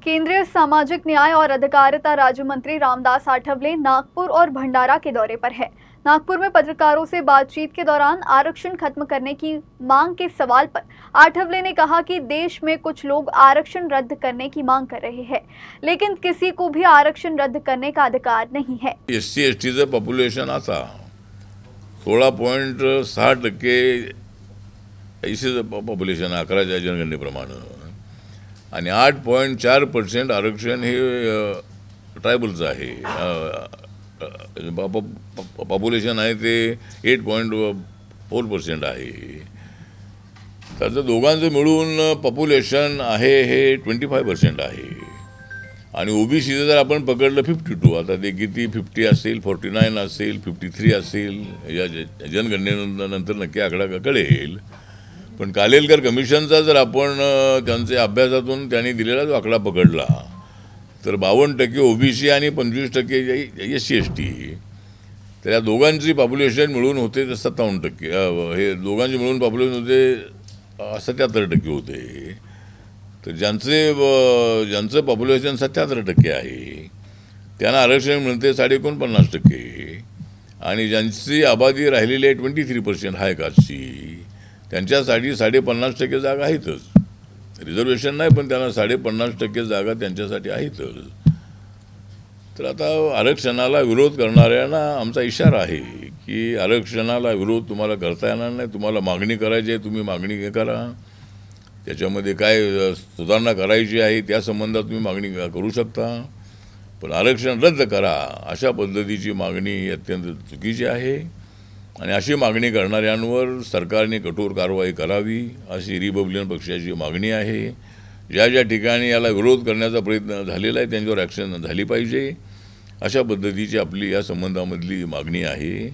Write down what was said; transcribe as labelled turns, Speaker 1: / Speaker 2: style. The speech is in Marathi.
Speaker 1: केंद्रीय सामाजिक न्याय और अधिकारिता राज्य मंत्री रामदास आठवले नागपुर और भंडारा के दौरे पर है। नागपुर में पत्रकारों से बातचीत के दौरान आरक्षण खत्म करने की मांग के सवाल पर आठवले ने कहा कि देश में कुछ लोग आरक्षण रद्द करने की मांग कर रहे हैं, लेकिन किसी को भी आरक्षण रद्द करने का अधिकार नहीं है।
Speaker 2: SC STचं पॉप्युलेशन आता 16.6% ऐसीचं पॉप्युलेशन 11च्या जनगणनेप्रमाणे आणि 8.4% आरक्षण हे ट्रायबलचं आहे। पॉप्युलेशन आहे ते 8.4% आहे। त्याचं दोघांचं मिळून पॉप्युलेशन आहे हे 25% आहे। आणि ओबीसीचं जर आपण पकडलं 52, आता ते किती 50 असेल, 49 असेल, 53 असेल, या जनगणनेनंतर नक्की आकडा कळेल। पण कालेलकर कमिशनचा जर आपण त्यांच्या अभ्यासातून त्यांनी दिलेला जो आकडा पकडला तर 52% ओबीसी आणि 25% SC ST, तर या दोघांची पॉप्युलेशन मिळून होते 57%। हे दोघांची मिळून पॉप्युलेशन होते 77% होते। तर ज्यांचं पॉप्युलेशन 77% आहे त्यांना आरक्षण मिळते 49.5%, आणि ज्यांची आबादी राहिलेली आहे 23% हाय कास्टची त्यांच्यासाठी 50.5% जागा आहेतच। रिझर्वेशन नाही, पण त्यांना 50.5% जागा त्यांच्यासाठी आहेतच। तर आता आरक्षणाला विरोध करणाऱ्यांना आमचा इशारा आहे की आरक्षणाला विरोध तुम्हाला करता येणार नाही। तुम्हाला मागणी करायची आहे, तुम्ही मागणी करा। त्याच्यामध्ये काय सुधारणा करायची आहे त्या संबंधात तुम्ही मागणी करू शकता, पण आरक्षण रद्द करा अशा पद्धतीची मागणी अत्यंत चुकीची आहे। आणि अशी मागणी करणाऱ्यांवर सरकारने कठोर कारवाई करावी अशी रिपब्लिकन पक्षाची मागणी आहे। ज्या ज्या ठिकाणी याला विरोध करण्याचा प्रयत्न झालेला आहे त्यांच्यावर ॲक्शन झाली पाहिजे, अशा पद्धतीची आपली या संबंधामधली मागणी आहे।